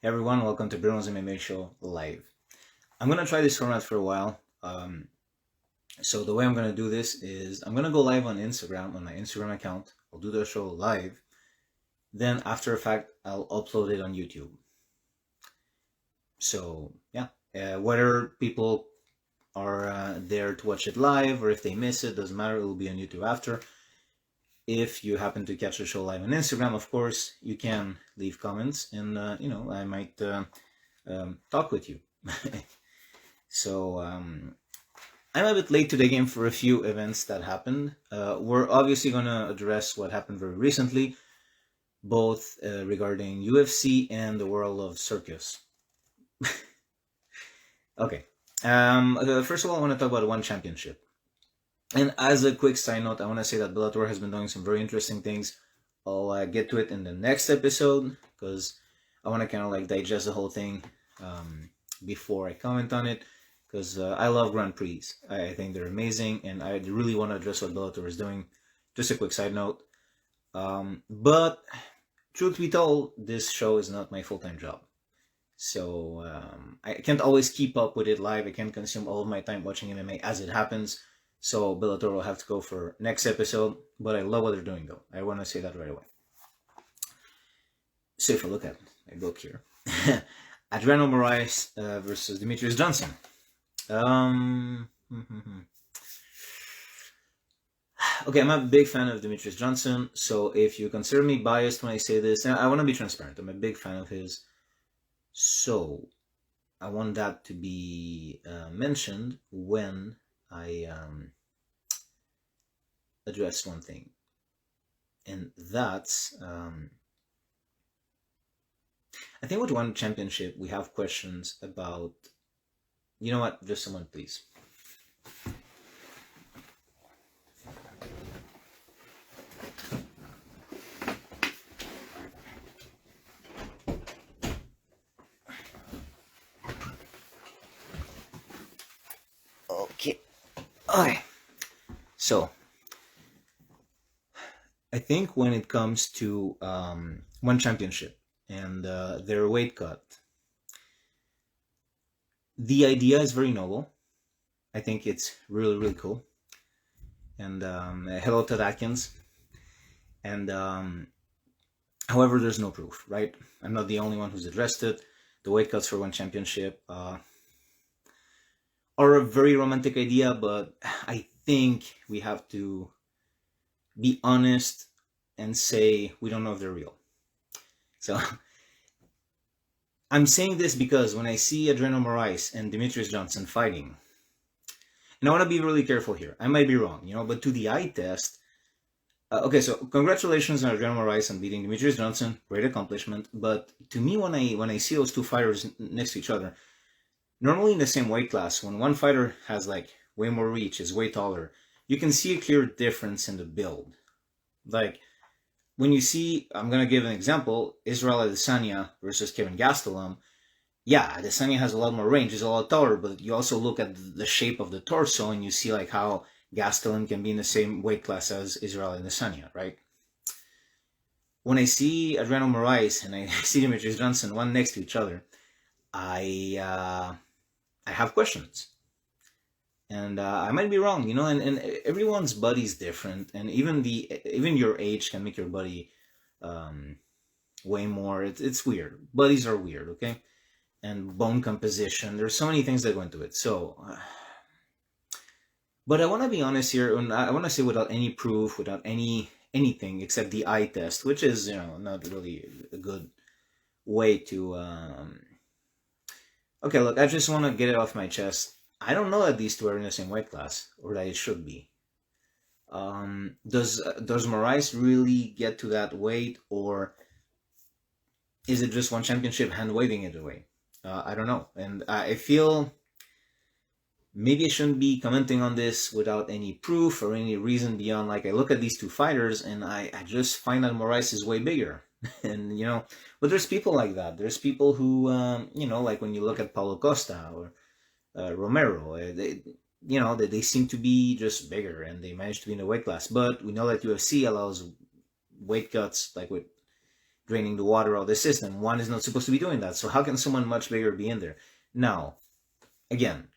Hey everyone, welcome to BRUNO'S MMA show live. I'm gonna try this format for a while. So the way I'm gonna do this is I'm gonna go live on Instagram, on my Instagram account. I'll do the show live. Then after a fact, I'll upload it on YouTube. So yeah, whether people are there to watch it live or if they miss it, doesn't matter, it will be on YouTube after. If you happen to catch the show live on Instagram, of course, you can leave comments and, I might talk with you. So I'm a bit late to the game for a few events that happened. We're obviously going to address what happened very recently, both regarding UFC and the world of circus. Okay. First of all, I want to talk about one championship. And as a quick side note, I want to say that Bellator has been doing some very interesting things. I'll get to it in the next episode because I want to kind of like digest the whole thing before I comment on it, because I love Grand Prix. I think they're amazing, and I really want to address what Bellator is doing. Just a quick side note. But truth be told, this show is not my full-time job. So I can't always keep up with it live. I can't consume all of my time watching MMA as it happens. So Bellator will have to go for next episode, but I love what they're doing though. I want to say that right away. So if you look at my book here, Adriano Moraes versus Demetrius Johnson. Okay, I'm a big fan of Demetrius Johnson, so if you consider me biased when I say this, I want to be transparent. I'm a big fan of his, so I want that to be mentioned when I address one thing, and that's I think with one championship we have questions about. You know what? Just someone, please. Okay. Okay. So, I think when it comes to one championship and their weight cut, the idea is very noble. I think it's really, really cool. And hello to Atkins. And however, there's no proof, right? I'm not the only one who's addressed it. The weight cuts for one championship are a very romantic idea, but I think we have to be honest and say we don't know if they're real. So I'm saying this because when I see Adriano Moraes and Demetrius Johnson fighting, and I want to be really careful here, I might be wrong, but to the eye test, okay, so congratulations on Adriano Moraes on beating Demetrius Johnson, great accomplishment. But to me, when I see those two fighters next to each other, normally in the same weight class, when one fighter has like way more reach, is way taller, you can see a clear difference in the build. Like when you see, I'm gonna give an example, Israel Adesanya versus Kevin Gastelum. Yeah, Adesanya has a lot more range, he's a lot taller, but you also look at the shape of the torso and you see like how Gastelum can be in the same weight class as Israel Adesanya, right? When I see Adriano Moraes and I see Demetrius Johnson, one next to each other, I have questions. And I might be wrong, and everyone's body's different, and even your age can make your body way more. It's weird. Bodies are weird, okay? And bone composition. There's so many things that go into it. So, but I want to be honest here, and I want to say without any proof, without anything except the eye test, which is not really a good way to. Okay, look, I just want to get it off my chest. I don't know that these two are in the same weight class, or that it should be. Does Moraes really get to that weight, or is it just one championship hand waving it away? I don't know, and I feel maybe I shouldn't be commenting on this without any proof or any reason beyond, like, I look at these two fighters and I just find that Moraes is way bigger. And, but there's people like that. There's people who, like when you look at Paulo Costa or Romero, they seem to be just bigger and they manage to be in the weight class. But we know that UFC allows weight cuts like with draining the water out of the system. One is not supposed to be doing that. So how can someone much bigger be in there? Now, again,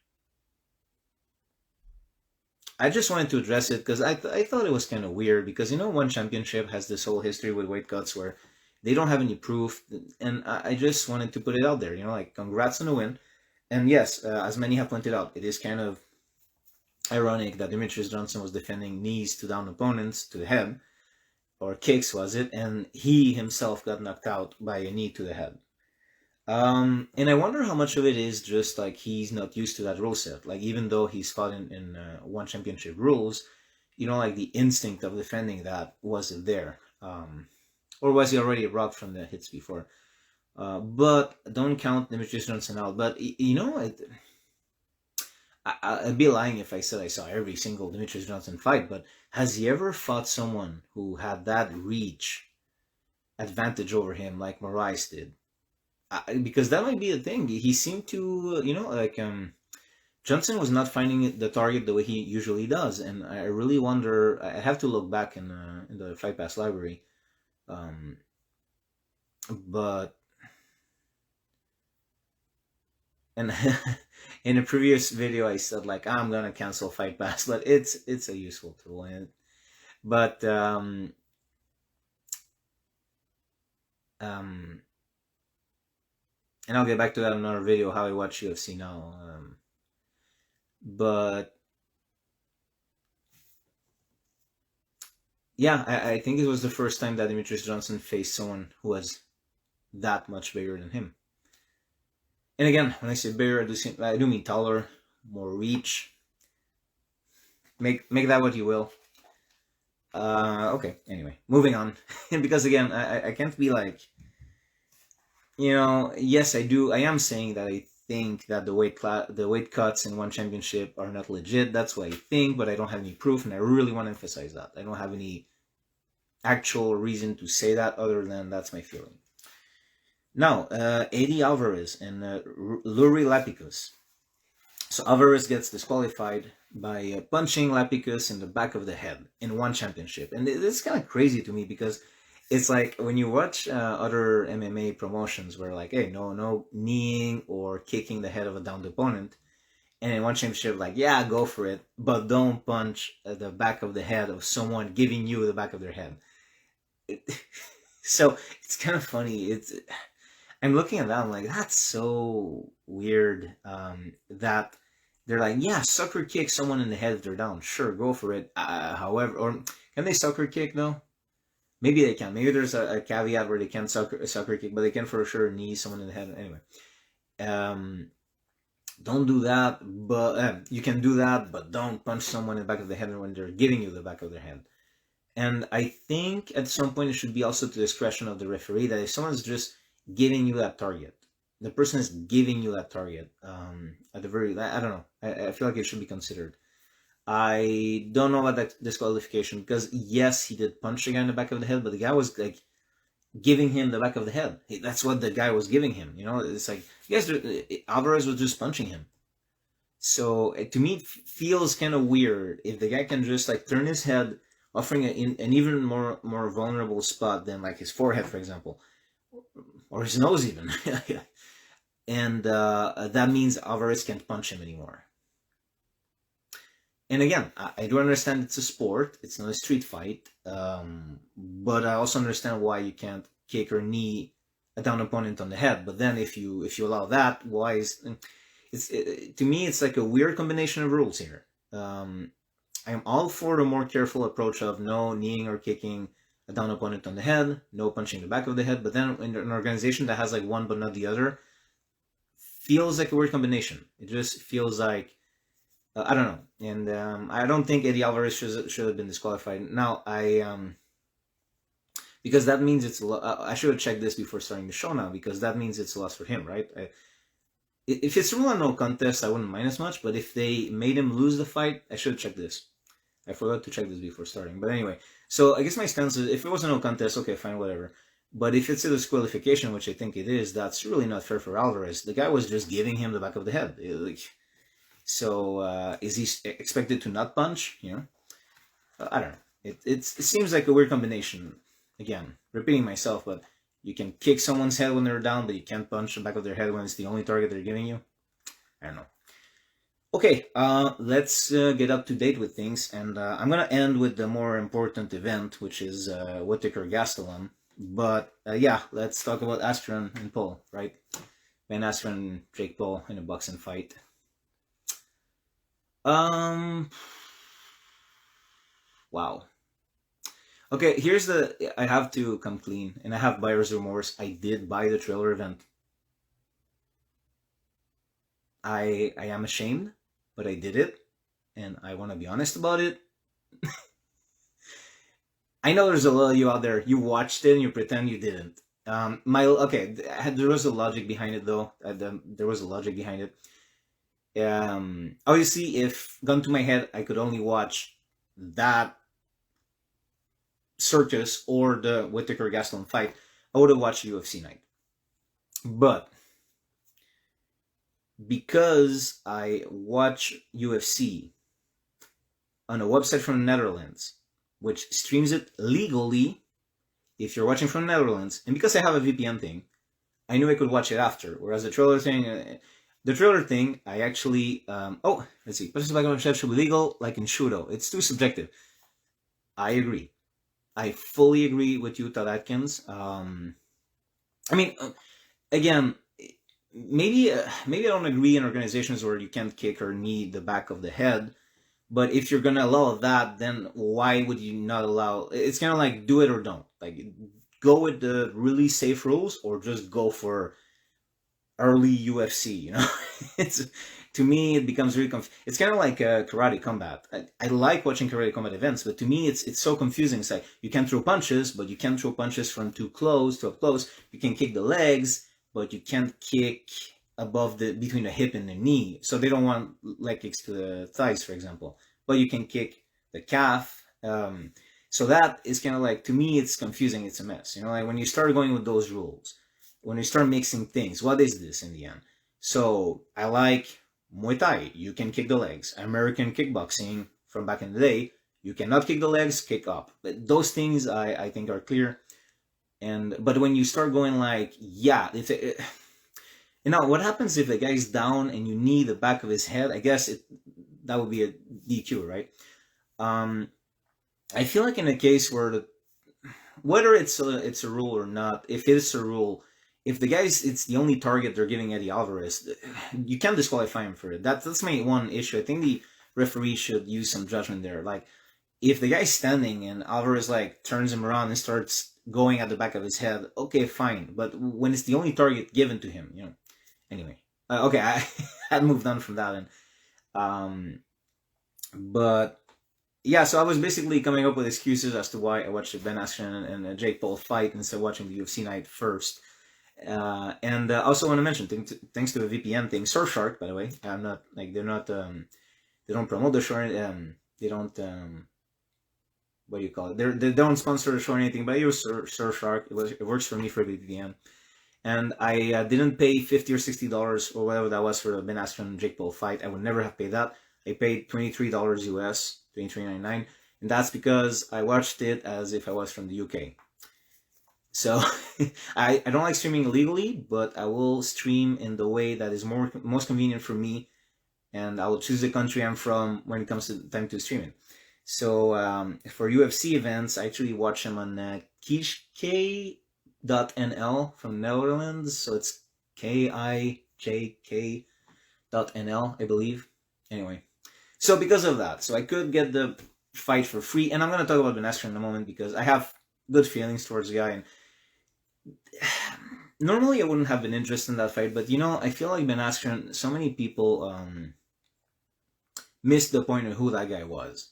I just wanted to address it because I thought it was kind of weird because, one championship has this whole history with weight cuts where they don't have any proof. And I just wanted to put it out there, like, congrats on the win. And yes, as many have pointed out, it is kind of ironic that Demetrius Johnson was defending knees to down opponents to the head, or kicks, was it? And he himself got knocked out by a knee to the head. And I wonder how much of it is just like he's not used to that rule set. Like, even though he's fought in one championship rules, like the instinct of defending that wasn't there. Or was he already robbed from the hits before? But don't count Demetrius Johnson out. But, I'd be lying if I said I saw every single Demetrius Johnson fight. But has he ever fought someone who had that reach advantage over him like Moraes did? Because that might be the thing. He seemed to, Johnson was not finding the target the way he usually does, and I really wonder. I have to look back in the Fight Pass library, but and in a previous video I said like I'm gonna cancel Fight Pass, but it's a useful tool, but and I'll get back to that in another video, how I watch UFC now. But yeah, I think it was the first time that Demetrius Johnson faced someone who was that much bigger than him. And again, when I say bigger, I do mean taller, more reach. Make that what you will. Okay, anyway, moving on. Because again, I can't be like, yes, I am saying that I think that the weight cuts in one championship are not legit. That's what I think, but I don't have any proof, and I really want to emphasize that. I don't have any actual reason to say that other than that's my feeling. Now, Eddie Alvarez and Luri Lapicus. So Alvarez gets disqualified by punching Lapicus in the back of the head in one championship. And it's kind of crazy to me because it's like when you watch other MMA promotions where like, hey, no kneeing or kicking the head of a downed opponent. And in one championship, like, yeah, go for it, but don't punch the back of the head of someone giving you the back of their head. So it's kind of funny. I'm looking at that, I'm like, that's so weird that they're like, yeah, sucker kick someone in the head if they're down. Sure, go for it. However, or can they sucker kick though? Maybe they can. Maybe there's a caveat where they can't sucker kick, but they can for sure knee someone in the head. Anyway, don't do that. But you can do that, but don't punch someone in the back of the head when they're giving you the back of their head. And I think at some point it should be also to the discretion of the referee that if someone's just giving you that target, the person is giving you that target. At the very, I don't know. I feel like it should be considered. I don't know about that disqualification because yes, he did punch the guy in the back of the head, but the guy was like giving him the back of the head. That's what the guy was giving him. It's like yes, Alvarez was just punching him. So to me, it feels kind of weird if the guy can just like turn his head, offering an even more vulnerable spot than like his forehead, for example, or his nose even, and that means Alvarez can't punch him anymore. And again, I do understand it's a sport, it's not a street fight, but I also understand why you can't kick or knee a down opponent on the head. But then if you allow that, why is to me it's like a weird combination of rules here. I'm all for the more careful approach of no kneeing or kicking a down opponent on the head, no punching the back of the head. But then in an organization that has like one but not the other, feels like a weird combination. It just feels like I don't know, and I don't think Eddie Alvarez should have been disqualified. Now because that means it's I should have checked this before starting the show now because that means it's a loss for him, right? If it's rule on no contest, I wouldn't mind as much. But if they made him lose the fight, I should have checked this. I forgot to check this before starting. But anyway, so I guess my stance is if it was a no contest, okay, fine, whatever. But if it's a disqualification, which I think it is, that's really not fair for Alvarez. The guy was just giving him the back of the head. So is he expected to not punch? I don't know. It seems like a weird combination. Again, repeating myself, but You can kick someone's head when they're down, but you can't punch the back of their head when it's the only target they're giving you. I don't know. Okay, let's get up to date with things, and I'm gonna end with the more important event, which is Whittaker Gastelum. But yeah, let's talk about Askren and Paul, right? Ben Askren and Jake Paul in a boxing fight. Wow. Okay, here's the. I have to come clean, and I have buyer's remorse. I did buy the trailer event. I am ashamed, but I did it, and I want to be honest about it. I know there's a lot of you out there. You watched it and you pretend you didn't. There was a logic behind it though. There was a logic behind it. Obviously, if gun to my head, I could only watch that circus or the Whittaker Gastelum fight, I would have watched UFC night. But because I watch UFC on a website from the Netherlands, which streams it legally if you're watching from the Netherlands, and because I have a VPN thing, I knew I could watch it after. Whereas the trailer thing, I actually, let's see, should be legal, like in Shudo. It's too subjective. I agree. I fully agree with you, Todd Atkins. Again, maybe I don't agree in organizations where you can't kick or knee the back of the head. But if you're gonna allow that, then why would you not allow? It's kind of like do it or don't. Like go with the really safe rules, or just go for early UFC. You know, to me it becomes really it's kind of like karate combat. I like watching karate combat events, but to me it's so confusing. It's like you can throw punches, but you can't throw punches from too close to up close. You can kick the legs, but you can't kick above between the hip and the knee. So they don't want leg kicks to the thighs, for example. But you can kick the calf. So that is kind of like, to me, it's confusing. It's a mess. You know, like when you start going with those rules, when you start mixing things, what is this in the end? So I like Muay Thai. You can kick the legs. American kickboxing from back in the day, you cannot kick the legs, kick up. But those things I think are clear. But when you start going like, yeah, now, what happens if the guy's down and you knee the back of his head? I guess that would be a DQ, right? I feel like in a case where whether it's a rule or not, if it's a rule, if the guy's it's the only target they're giving Eddie Alvarez, you can't disqualify him for it. That's my one issue. I think the referee should use some judgment there. Like, if the guy's standing and Alvarez like turns him around and starts going at the back of his head, okay, fine. But when it's the only target given to him, you know. Anyway, okay, I had moved on from that, but yeah, so I was basically coming up with excuses as to why I watched the Ben Askren and Jake Paul fight instead of watching the UFC night first. And I also want to mention, thanks to the VPN thing, Surfshark, by the way, I'm not like they don't promote the show, they don't what do you call it? They don't sponsor the show or anything, but I use Surfshark. It works for me for VPN. And I didn't pay $50 or $60 or whatever that was for the Ben Askren and Jake Paul fight. I would never have paid that. I paid $23 US, $23.99, and that's because I watched it as if I was from the UK. So I don't like streaming illegally, but I will stream in the way that is most convenient for me, and I will choose the country I'm from when it comes to the time to streaming. So for UFC events, I actually watch them on Kijk.nl from Netherlands, so it's KIJK.nl, I believe. Anyway, so because of that, so I could get the fight for free, and I'm going to talk about Ben Askren in a moment because I have good feelings towards the guy, and normally I wouldn't have been interested in that fight, but you know, I feel like Ben Askren, so many people missed the point of who that guy was.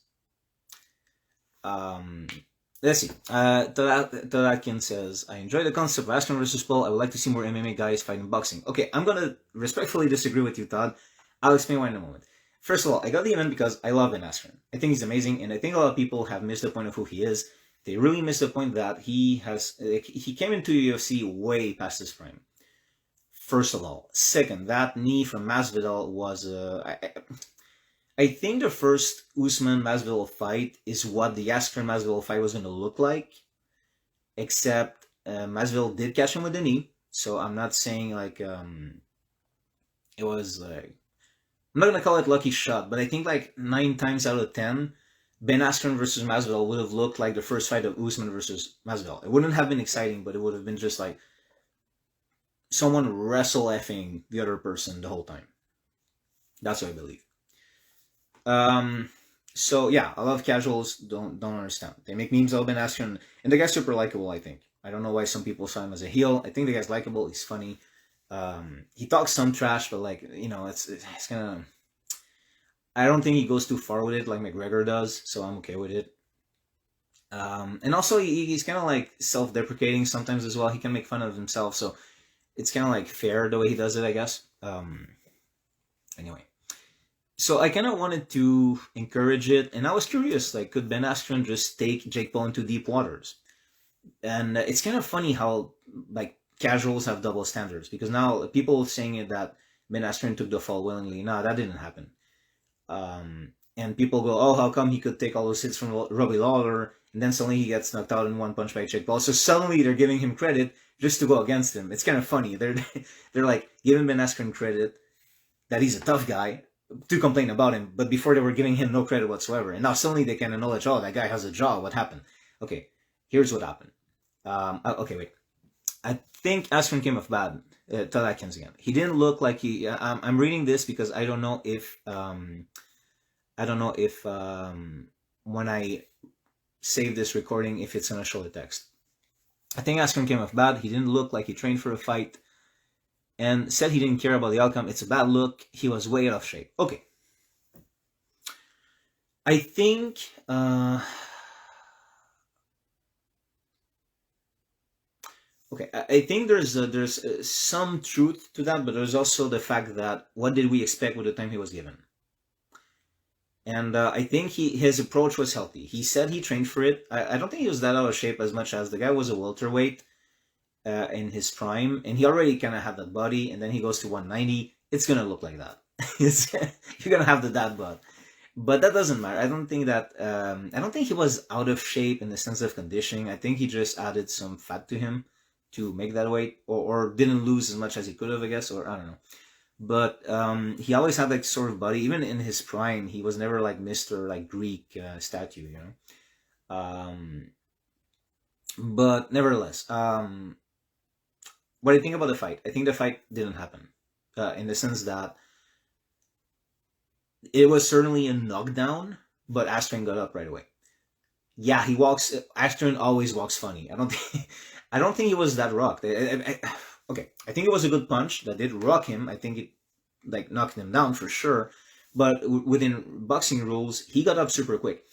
Let's see. Todd Atkins says, I enjoy the concept of Askren versus Paul. I would like to see more MMA guys fighting boxing. Okay, I'm going to respectfully disagree with you, Todd. I'll explain why in a moment. First of all, I got the event because I love Ben Askren. I think he's amazing, and I think a lot of people have missed the point of who he is. They really missed the point that he came into the UFC way past his prime. First of all. Second, that knee from Masvidal was I think the first Usman-Masvidal fight is what the Askren-Masvidal fight was going to look like, except Masvidal did catch him with the knee, so I'm not saying like it was like, I'm not gonna call it lucky shot, but I think like 9 times out of 10, Ben Askren versus Masvidal would have looked like the first fight of Usman versus Masvidal. It wouldn't have been exciting, but it would have been just like someone wrestle effing the other person the whole time. That's what I believe. So yeah, a lot of casuals don't understand. They make memes of Ben Askren, and the guy's super likable, I think. I don't know why some people saw him as a heel. I think the guy's likable. He's funny. He talks some trash, but like, you know, it's kind of. I don't think he goes too far with it like McGregor does, so I'm okay with it. And also, he's kind of like self-deprecating sometimes as well. He can make fun of himself, so it's kind of like fair the way he does it, I guess. Anyway, so I kind of wanted to encourage it, and I was curious, like, could Ben Askren just take Jake Paul into deep waters? And it's kind of funny how like casuals have double standards, because now people saying it that Ben Askren took the fall willingly. No, that didn't happen. And people go, oh, how come he could take all those hits from Robbie Lawler, and then suddenly he gets knocked out in one punch by Jake Paul? So suddenly they're giving him credit just to go against him. It's kind of funny. They're like giving Ben Askren credit that he's a tough guy to complain about him, but before they were giving him no credit whatsoever. And now suddenly they can acknowledge, oh, that guy has a jaw. What happened? Okay, here's what happened. Okay, wait. I think Askren came off bad. Todd Atkins again. He didn't look like he. I'm reading this because I don't know if when I save this recording, if it's gonna show the text. I think Askren came off bad. He didn't look like he trained for a fight, and said he didn't care about the outcome. It's a bad look. He was way out of shape. Okay. I think. Okay, I think there's some truth to that, but there's also the fact that what did we expect with the time he was given? And I think his approach was healthy. He said he trained for it. I don't think he was that out of shape as much as the guy was a welterweight in his prime, and he already kind of had that body, and then he goes to 190. It's going to look like that. You're going to have the dad bod. But that doesn't matter. I don't think he was out of shape in the sense of conditioning. I think he just added some fat to him to make that weight, or didn't lose as much as he could have, I guess, or I don't know. But he always had like sort of body. Even in his prime, he was never like Mr. like Greek statue, you know. But nevertheless, what do you think about the fight? I think the fight didn't happen in the sense that it was certainly a knockdown, but Askren got up right away. Yeah, he walks. Askren always walks funny. I don't think he was that rocked. Okay, I think it was a good punch that did rock him. I think it like knocked him down for sure. But within boxing rules, he got up super quick.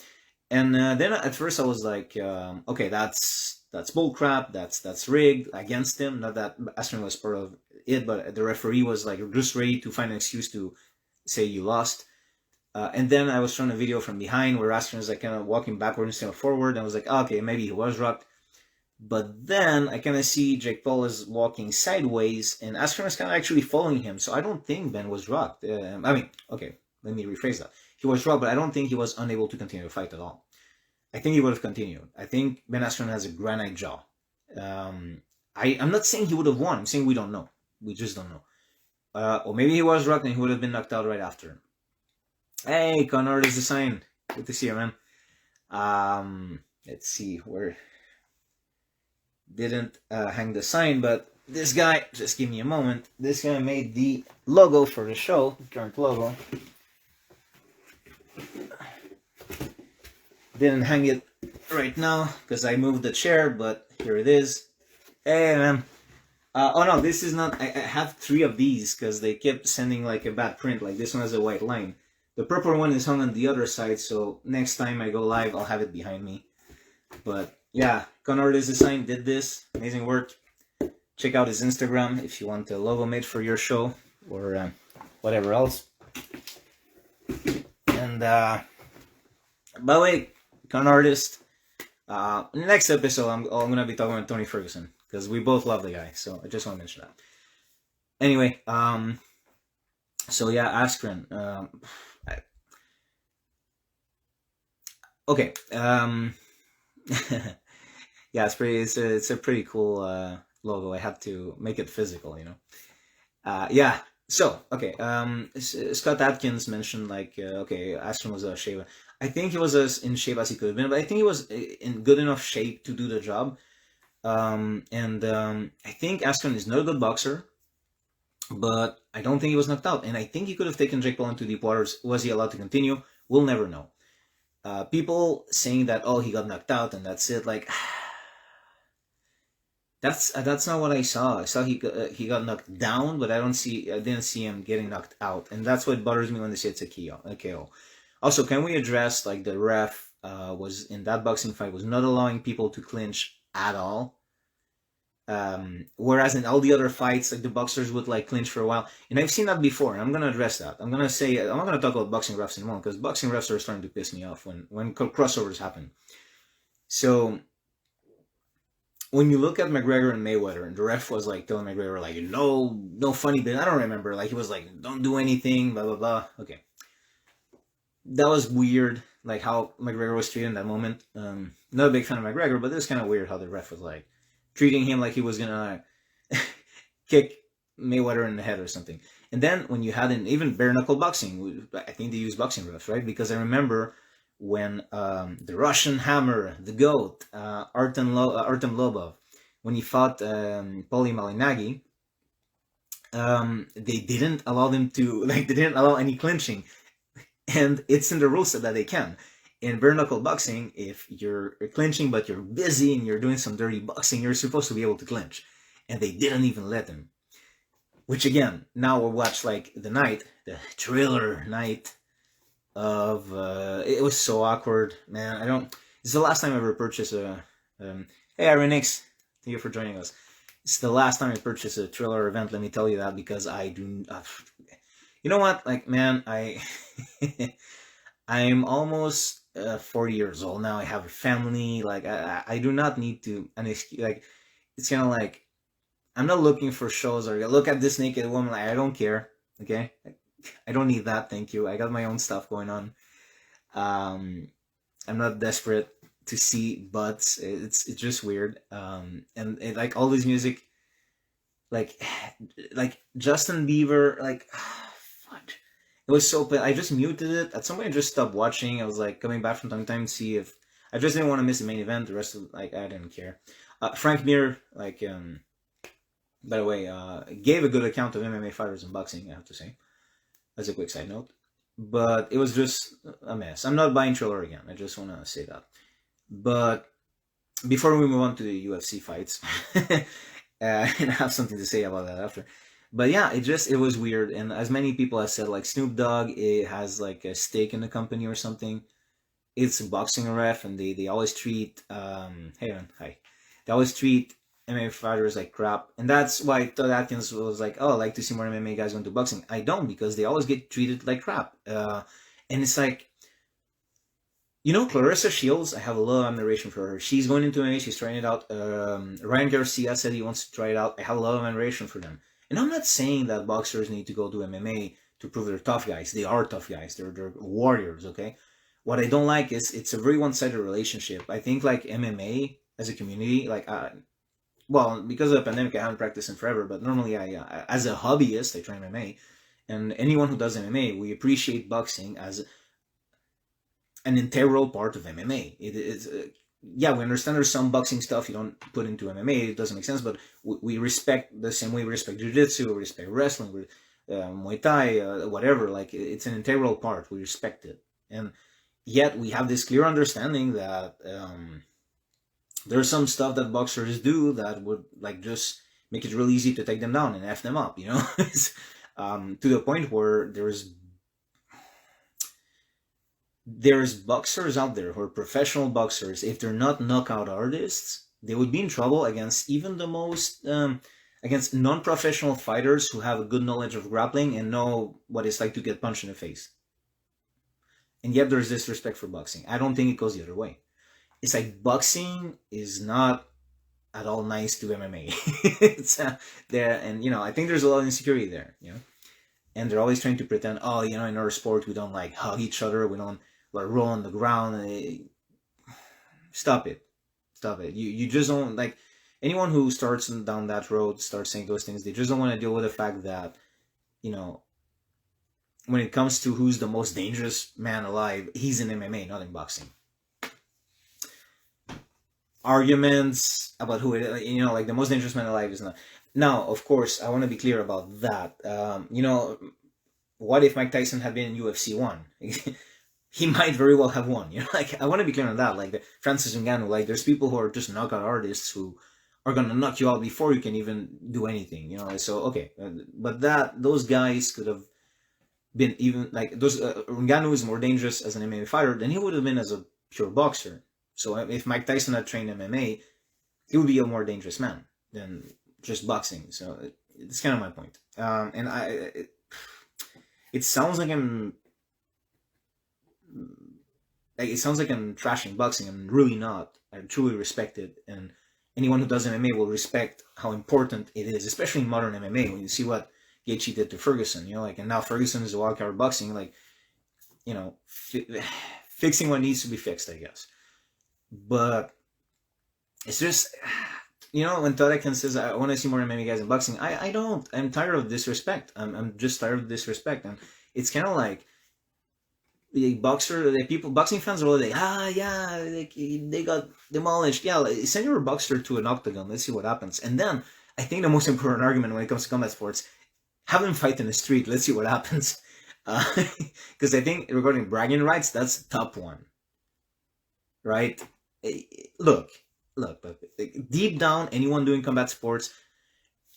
And then at first I was like, okay, that's bull crap. That's rigged against him. Not that Askren was part of it, but the referee was like just ready to find an excuse to say you lost. And then I was showing a video from behind where Askren is like kind of walking backwards instead of forward. And I was like, oh, okay, maybe he was rocked. But then I kind of see Jake Paul is walking sideways, and Askren is kind of actually following him. So I don't think Ben was rocked. I mean, okay, let me rephrase that. He was rocked, but I don't think he was unable to continue the fight at all. I think he would have continued. I think Ben Askren has a granite jaw. I'm not saying he would have won. I'm saying we don't know. We just don't know. Or maybe he was rocked and he would have been knocked out right after. Hey, Connor, there's the sign. Good to see you, man. Let's see where. Didn't hang the sign, but this guy, just give me a moment, this guy made the logo for the show, the current logo. Didn't hang it right now because I moved the chair, but here it is. Hey, man. Oh no, this is not, I have 3 of these because they kept sending like a bad print, like this one has a white line. The purple one is hung on the other side, so next time I go live, I'll have it behind me. But yeah, Connor Design did this. Amazing work. Check out his Instagram if you want a logo made for your show or whatever else. And by the way, con artist. In the next episode, I'm gonna be talking about Tony Ferguson because we both love the guy. So I just want to mention that. Anyway, so yeah, Askren. Okay. Yeah, it's a pretty cool logo. I had to make it physical, you know. Yeah. So okay, Scott Atkins mentioned like okay, Askren was a shape. I think he was as in shape as he could have been, but I think he was in good enough shape to do the job. And I think Askren is not a good boxer, but I don't think he was knocked out. And I think he could have taken Jake Paul into deep waters. Was he allowed to continue? We'll never know. People saying that oh he got knocked out and that's it, like that's not what I saw. I saw he got knocked down, but I didn't see him getting knocked out, and that's what bothers me when they say it's a KO. Also, can we address like the ref was in that boxing fight was not allowing people to clinch at all. Whereas in all the other fights, like the boxers would like clinch for a while, and I've seen that before. And I'm gonna address that. I'm not gonna talk about boxing refs in a moment because boxing refs are starting to piss me off when crossovers happen. So when you look at McGregor and Mayweather, and the ref was like telling McGregor like no funny bit. I don't remember. Like he was like don't do anything, blah blah blah. Okay, that was weird. Like how McGregor was treated in that moment. Not a big fan of McGregor, but it was kind of weird how the ref was like treating him like he was gonna kick Mayweather in the head or something. And then when you had even bare knuckle boxing, I think they use boxing refs, right? Because I remember when the Russian Hammer, the GOAT, Artem Lobov, when he fought Paulie Malignaggi, they didn't allow them to, like, they didn't allow any clinching. And it's in the rules that they can. In bare knuckle boxing, if you're clinching but you're busy and you're doing some dirty boxing, you're supposed to be able to clinch. And they didn't even let them. Which again, now we'll watch like the thriller night of it was so awkward, man. It's the last time I ever purchased a hey Ironix, thank you for joining us. It's the last time I purchased a thriller event, let me tell you that, because I do you know what, like, man, I'm almost 40 years old now. I have a family. Like I do not need to like it's kind of like I'm not looking for shows or look at this naked woman. Like, I don't care. Okay, I don't need that. Thank you. I got my own stuff going on. I'm not desperate to see butts. It's just weird. And like all this music, like Justin Bieber, like fuck. It was so bad. I just muted it. At some point, I just stopped watching. I was like coming back from time to time to see if I just didn't want to miss the main event. The rest of like I didn't care. Frank Mir, like by the way, gave a good account of MMA fighters and boxing, I have to say, as a quick side note. But it was just a mess. I'm not buying Triller again. I just want to say that. But before we move on to the UFC fights, and I have something to say about that after. But yeah, it was weird. And as many people have said, like Snoop Dogg, it has like a stake in the company or something. It's a boxing ref, and they always treat hey man, hi. They always treat MMA fighters like crap, and that's why Todd Atkins was like, "Oh, I like to see more MMA guys going to boxing." I don't, because they always get treated like crap, and it's like, you know, Clarissa Shields. I have a lot of admiration for her. She's going into MMA. She's trying it out. Ryan Garcia said he wants to try it out. I have a lot of admiration for them, and I'm not saying that boxers need to go to MMA to prove they're tough guys. They are tough guys. They're warriors. Okay. What I don't like is it's a very one-sided relationship. I think like MMA as a community, like well, because of the pandemic, I haven't practiced in forever, but normally as a hobbyist, I train MMA, and anyone who does MMA, we appreciate boxing as an integral part of MMA. It is, yeah, we understand there's some boxing stuff you don't put into MMA, it doesn't make sense, but we respect the same way we respect Jiu-Jitsu, we respect wrestling, Muay Thai, whatever, like, it's an integral part, we respect it. And yet, we have this clear understanding that there's some stuff that boxers do that would like just make it real easy to take them down and F them up, you know? To the point where there's boxers out there who are professional boxers. If they're not knockout artists, they would be in trouble against even the most against non-professional fighters who have a good knowledge of grappling and know what it's like to get punched in the face. And yet there's disrespect for boxing. I don't think it goes the other way. It's like boxing is not at all nice to MMA. It's there, and you know, I think there's a lot of insecurity there, you know, and they're always trying to pretend, oh, you know, in our sport we don't like hug each other, we don't like roll on the ground. Stop it. Stop it. You just don't, like, anyone who starts down that road, starts saying those things, they just don't want to deal with the fact that, you know, when it comes to who's the most dangerous man alive, he's in MMA, not in boxing. Arguments about who it, you know, like the most dangerous man alive is not. Now, of course, I want to be clear about that. You know, what if Mike Tyson had been in UFC 1? He might very well have won. You know, like, I want to be clear on that. Like, Francis Ngannou, like, there's people who are just knockout artists who are going to knock you out before you can even do anything, you know. So, okay. But those guys could have been even, like, Ngannou is more dangerous as an MMA fighter than he would have been as a pure boxer. So if Mike Tyson had trained MMA, he would be a more dangerous man than just boxing. So it's kind of my point. And it sounds like it sounds like I'm trashing boxing. I'm really not. I truly respect it, and anyone who does MMA will respect how important it is, especially in modern MMA. When you see what Gaethje did to Ferguson, you know, like, and now Ferguson is a wild card boxing, like, you know, fixing what needs to be fixed, I guess. But it's just, you know, when Todekin says, I want to see more MMA guys in boxing, I don't. I'm tired of disrespect. I'm just tired of disrespect. And it's kind of like, the boxing fans are all like, they got demolished. Yeah, like, send your boxer to an octagon. Let's see what happens. And then, I think the most important argument when it comes to combat sports, have them fight in the street. Let's see what happens. Because I think regarding bragging rights, that's the top one. Right? Look, deep down, anyone doing combat sports,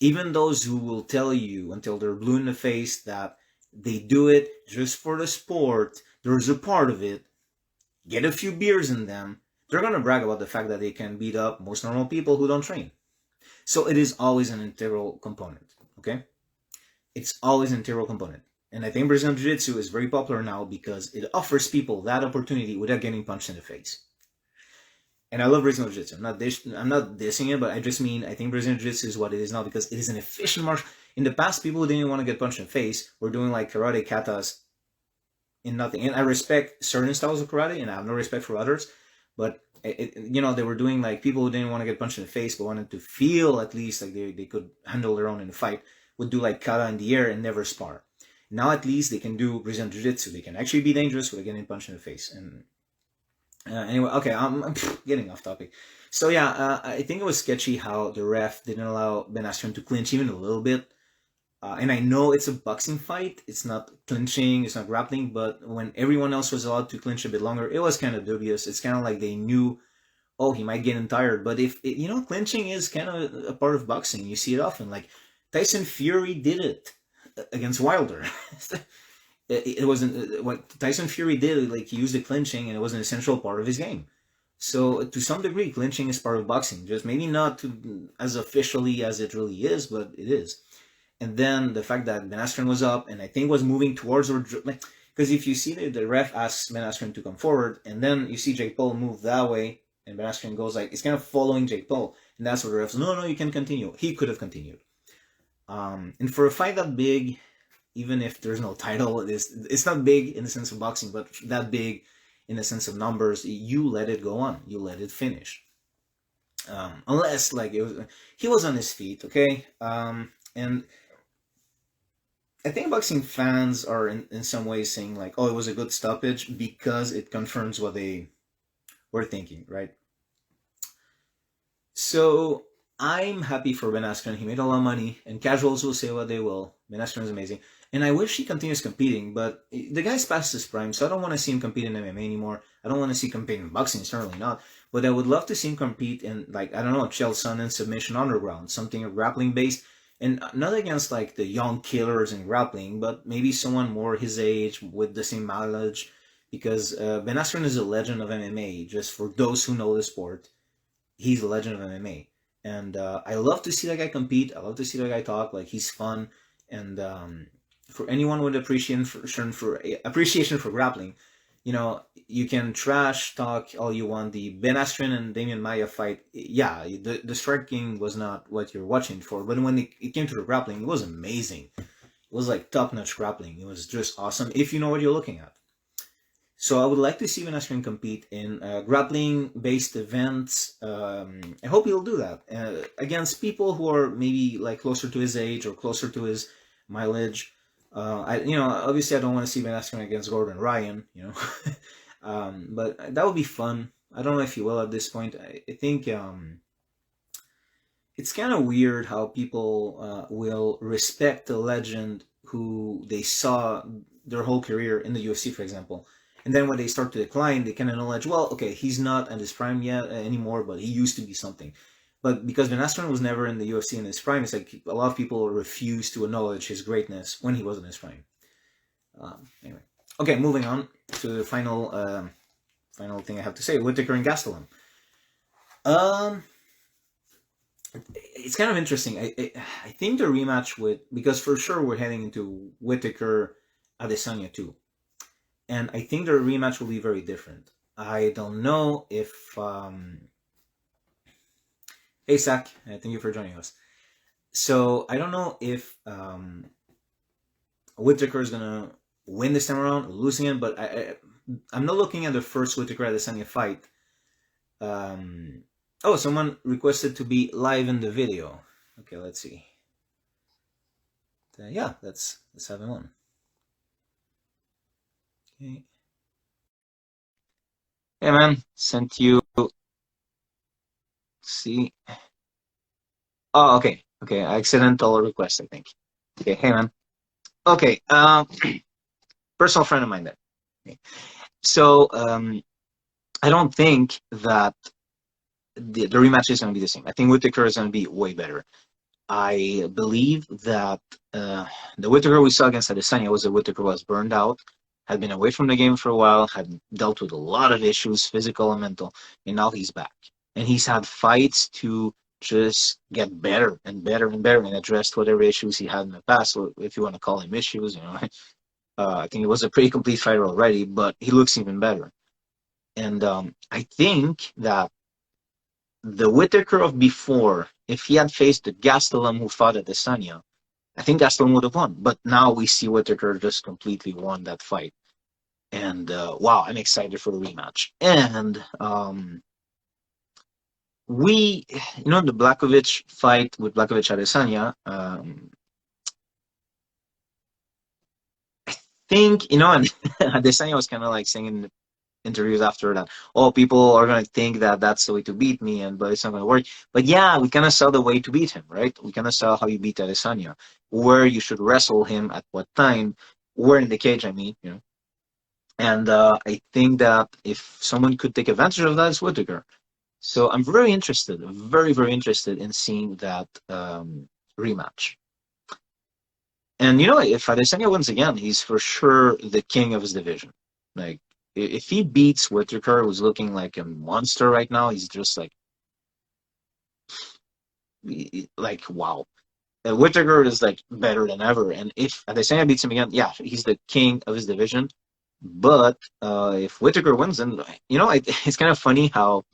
even those who will tell you until they're blue in the face that they do it just for the sport, there's a part of it, get a few beers in them, they're going to brag about the fact that they can beat up most normal people who don't train. So it is always an integral component, okay? It's always an integral component. And I think Brazilian Jiu-Jitsu is very popular now because it offers people that opportunity without getting punched in the face. And I love Brazilian Jiu-Jitsu. I'm not dissing it, but I just mean I think Brazilian Jiu-Jitsu is what it is now because it is an efficient martial. In the past, people who didn't want to get punched in the face were doing like karate katas in nothing. And I respect certain styles of karate, and I have no respect for others. But you know, they were doing like people who didn't want to get punched in the face but wanted to feel at least like they could handle their own in the fight would do like kata in the air and never spar. Now at least they can do Brazilian Jiu-Jitsu. They can actually be dangerous without getting punched in the face. And anyway, okay, I'm getting off topic. So yeah, I think it was sketchy how the ref didn't allow Ben Askren to clinch even a little bit. And I know it's a boxing fight. It's not clinching, it's not grappling, but when everyone else was allowed to clinch a bit longer, it was kind of dubious. It's kind of like they knew, oh, he might get tired. But you know, clinching is kind of a part of boxing. You see it often. Like Tyson Fury did it against Wilder. It wasn't what Tyson Fury did. Like he used the clinching, and it was an essential part of his game. So to some degree, clinching is part of boxing. Just maybe not as officially as it really is, but it is. And then the fact that Ben Askren was up, and I think was moving towards, or like, because if you see the ref asks Ben Askren to come forward, and then you see Jake Paul move that way, and Ben Askren goes like, it's kind of following Jake Paul, and that's where the ref says, no, you can continue. He could have continued. And for a fight that big, even if there's no title, it's not big in the sense of boxing, but that big in the sense of numbers, you let it go on. You let it finish. Unless, like, he was on his feet, okay? And I think boxing fans are in some ways saying, like, oh, it was a good stoppage because it confirms what they were thinking, right? So I'm happy for Ben Askren. He made a lot of money, and casuals will say what they will. Ben Askren is amazing. And I wish he continues competing, but the guy's past his prime, so I don't want to see him compete in MMA anymore. I don't want to see him compete in boxing, certainly not. But I would love to see him compete in, like, I don't know, Chael Sonnen Submission Underground, something grappling-based. And not against, like, the young killers in grappling, but maybe someone more his age with the same mileage. Because Ben Askren is a legend of MMA. Just for those who know the sport, he's a legend of MMA. And I love to see that guy compete. I love to see that guy talk. Like, he's fun. And for anyone with appreciation for grappling, you know, you can trash talk all you want. The Ben Askren and Damian Maia fight, yeah, the striking was not what you're watching for. But when it came to the grappling, it was amazing. It was like top-notch grappling. It was just awesome if you know what you're looking at. So I would like to see Askren compete in grappling-based events. I hope he'll do that against people who are maybe like closer to his age or closer to his mileage. Obviously I don't want to see Askren against Gordon Ryan, but that would be fun. I don't know if he will at this point. I think it's kind of weird how people will respect a legend who they saw their whole career in the UFC, for example. And then when they start to decline, they can acknowledge, well, okay, he's not at his prime yet anymore, but he used to be something. But because Ben Askren was never in the UFC in his prime, it's like a lot of people refuse to acknowledge his greatness when he was in his prime. Anyway, okay, moving on to the final thing I have to say: Whittaker and Gastelum. It's kind of interesting. I think the rematch because for sure we're heading into Whittaker Adesanya too. And I think the rematch will be very different. I don't know if... Hey, Zach, thank you for joining us. So, I don't know if Whittaker is going to win this time around or lose again, but I'm not looking at the first Whittaker Adesanya fight. Oh, someone requested to be live in the video. Okay, let's see. Yeah, let's have him on. Okay. Hey man, sent you. See. Oh, okay. Accidental request, I think. Okay, hey man. Okay, personal friend of mine there. Okay. So, I don't think that the rematch is going to be the same. I think Whittaker is going to be way better. I believe that the Whittaker we saw against Adesanya was a Whittaker who was burned out, had been away from the game for a while, had dealt with a lot of issues, physical and mental, and now he's back. And he's had fights to just get better and better and better and address whatever issues he had in the past, so if you want to call him issues, I think he was a pretty complete fighter already, but he looks even better. And I think that the Whittaker of before, if he had faced the Gastelum who fought at Sanya, I think Gastelum would have won. But now we see Whittaker just completely won that fight. And wow, I'm excited for the rematch. And the Blachowicz fight with Blachowicz Adesanya, I think, and Adesanya was kind of like saying in the interviews after that, oh, people are going to think that that's the way to beat me, but it's not going to work. But yeah, we kind of saw the way to beat him, right? We kind of saw how you beat Adesanya, where you should wrestle him at what time, where in the cage, I mean, And I think that if someone could take advantage of that, it's Whittaker. So I'm very interested, very, very interested in seeing that rematch. And, if Adesanya wins again, he's for sure the king of his division. Like, if he beats Whittaker, who's looking like a monster right now, he's just like wow. Whittaker is like better than ever. And if Adesanya beats him again, yeah, he's the king of his division. But if Whittaker wins, then, it's kind of funny how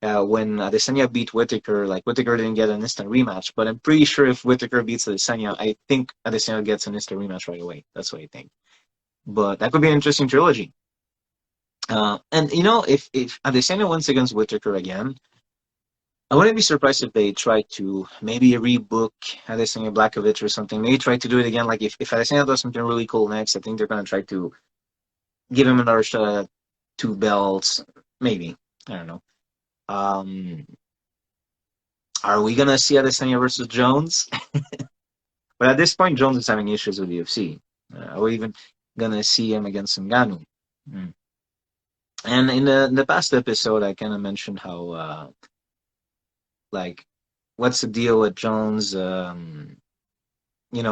when Adesanya beat Whittaker, like Whittaker didn't get an instant rematch, but I'm pretty sure if Whittaker beats Adesanya, I think Adesanya gets an instant rematch right away. That's what I think. But that could be an interesting trilogy. And if Adesanya wins against Whittaker again, I wouldn't be surprised if they try to maybe rebook Adesanya Blachowicz or something. Maybe try to do it again. Like if Adesanya does something really cool next, I think they're gonna try to give him another shot at 2 belts. Maybe, I don't know. Are we gonna see Adesanya versus Jones? But at this point, Jones is having issues with UFC. Are we even gonna see him against Ngannou? And in the past episode, I kind of mentioned how, what's the deal with Jones?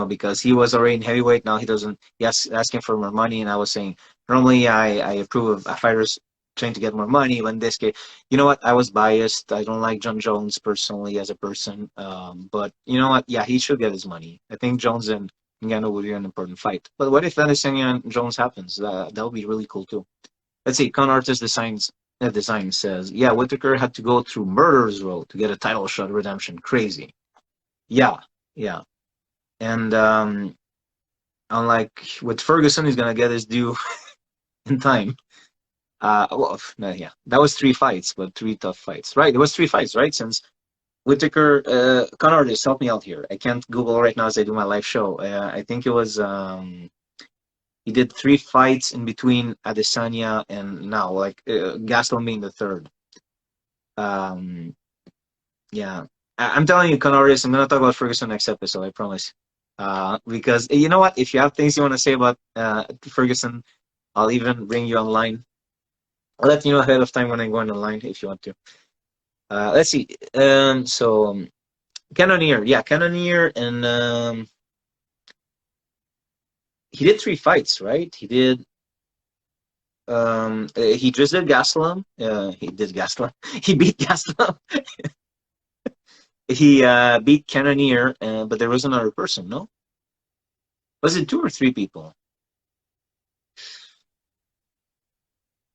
Because he was already in heavyweight, now he doesn't. He's asking for more money, and I was saying normally I approve of fighters trying to get more money. But in this case, you know what? I was biased. I don't like John Jones personally as a person. But you know what? Yeah, he should get his money. I think Jones and Ngannou would be an important fight. But what if Adesanya and Jones happens? That would be really cool too. Let's see. Con Artist Design says, yeah, Whittaker had to go through murderer's row to get a title shot redemption. Crazy. Yeah. And unlike with Ferguson, he's gonna get his due in time. Well, yeah, that was 3 fights, but 3 tough fights, right? There was 3 fights, right? Since Whittaker, Conor, just help me out here. I can't Google right now as I do my live show. I think it was he did 3 fights in between Adesanya and now, like Gastelum being the third. Um, yeah, I'm telling you, Conorius, I'm gonna talk about Ferguson next episode. I promise. Because you know what? If you have things you want to say about Ferguson, I'll even bring you online. I'll let you know ahead of time when I'm going online if you want to. Let's see. Cannonier, yeah, Cannonier, and he did 3 fights, right? He did. He just did Gastelum. He did Gastelum. He beat Gastelum. He beat Cannonier, but there was another person. No, was it 2 or 3 people?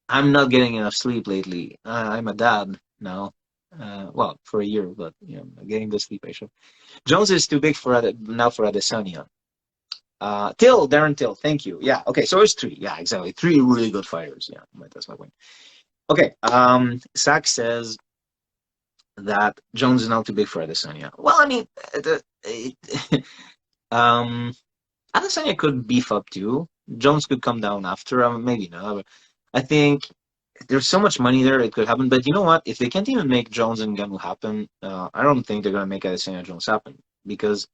I'm not getting enough sleep lately. I'm a dad now. Well, for a year, but I'm getting the sleep I should. Jones is too big for now for Adesanya. Darren Till, thank you. Yeah, okay, so it's 3. Yeah, exactly. 3 really good fighters. Yeah, that's my point. Okay, Sack says that Jones is now too big for Adesanya. Well, I mean, Adesanya could beef up too. Jones could come down after, maybe not. But I think there's so much money there, it could happen. But you know what? If they can't even make Jones and Ngannou happen, I don't think they're going to make Adesanya Jones happen. Because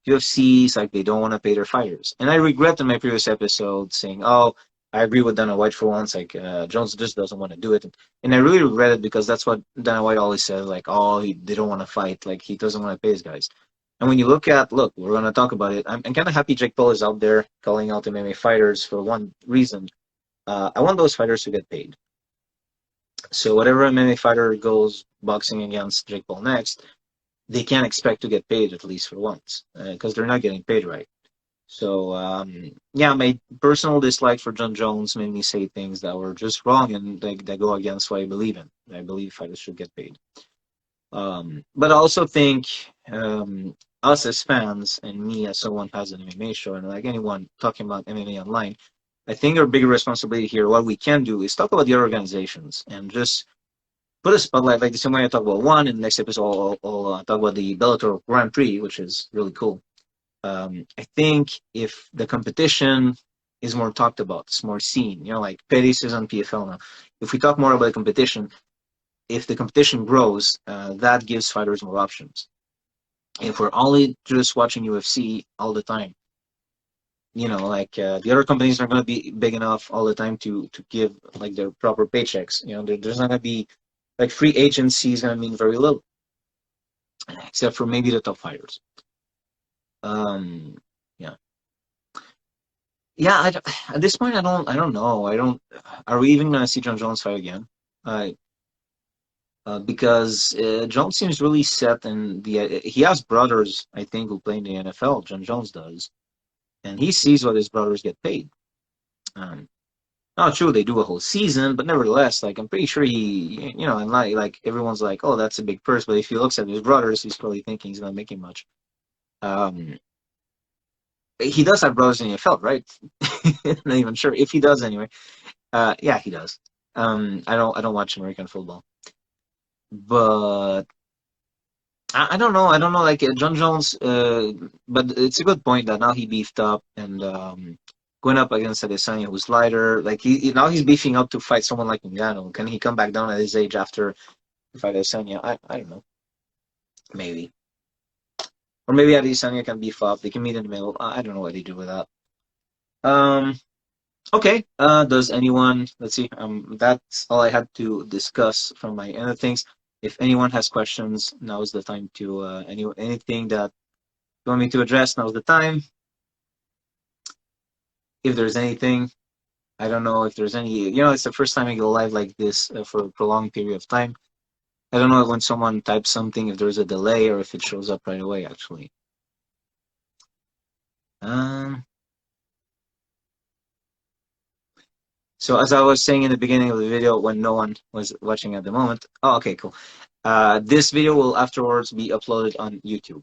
UFC is like they don't want to pay their fighters. And I regret in my previous episode saying, oh, I agree with Dana White for once. Like Jones just doesn't want to do it, and I really regret it because that's what Dana White always says. Like, oh, they don't want to fight. Like he doesn't want to pay his guys. And when you look, we're gonna talk about it. I'm kind of happy Jake Paul is out there calling out MMA fighters for one reason. I want those fighters to get paid. So whatever MMA fighter goes boxing against Jake Paul next, they can't expect to get paid at least for once because they're not getting paid right. So yeah, my personal dislike for John Jones made me say things that were just wrong and that go against what I believe in. I believe fighters should get paid. But I also think us as fans and me as someone who has an MMA show and like anyone talking about MMA online, I think our bigger responsibility here, what we can do is talk about the other organizations and just put a spotlight like the same way I talk about one. In the next episode, I'll talk about the Bellator Grand Prix, which is really cool. I think if the competition is more talked about, it's more seen, like Pettis is on PFL now. If we talk more about the competition, if the competition grows, that gives fighters more options. If we're only just watching UFC all the time, like the other companies are going to be big enough all the time to give like their proper paychecks. There's not going to be like free agency is going to mean very little, except for maybe the top fighters. Yeah. Yeah, at this point, I don't know. Are we even going to see John Jones fight again? Because Jones seems really set, and he has brothers, I think, who play in the NFL. John Jones does, and he sees what his brothers get paid. Not true, they do a whole season, but nevertheless, like I'm pretty sure he, and like everyone's like, oh, that's a big purse, but if he looks at his brothers, he's probably thinking he's not making much. He does have brothers in the NFL, right? Not even sure if he does anyway. Yeah, he does. I don't watch American football, but I don't know. I don't know. Like John Jones, but it's a good point that now he beefed up and going up against Adesanya, who's lighter. Like now he's beefing up to fight someone like Ngannou. Can he come back down at his age after fight Adesanya? I don't know. Maybe. Or maybe Adesanya can beef up. They can meet in the middle. I don't know what they do with that. Okay. Does anyone? Let's see. That's all I had to discuss from my end of things. If anyone has questions, now is the time to anything that you want me to address. Now's the time. If there's anything, I don't know if there's any. It's the first time I go live like this for a prolonged period of time. I don't know when someone types something if there's a delay or if it shows up right away. Actually. So as I was saying in the beginning of the video, when no one was watching at the moment. Oh, okay, cool. This video will afterwards be uploaded on YouTube.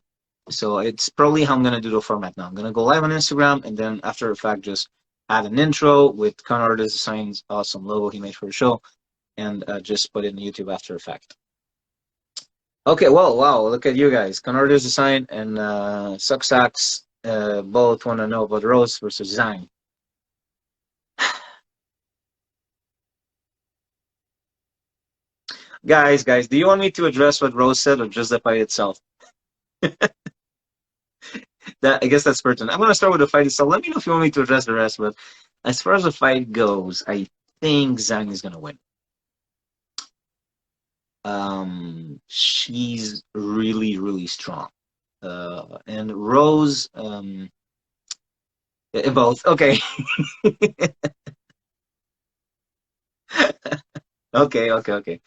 So it's probably how I'm gonna do the format now. I'm gonna go live on Instagram and then after the fact just add an intro with Conrad Design's awesome logo he made for the show, and just put it in YouTube After Effects. Okay, well, wow, look at you guys. Conrad Design and Sucksax both want to know about Rose versus Zhang. Guys, do you want me to address what Rose said or just the fight itself? I guess that's pertinent. I'm going to start with the fight itself. Let me know if you want me to address the rest, but as far as the fight goes, I think Zhang is going to win. She's really, really strong. And Rose, both. Okay. Okay.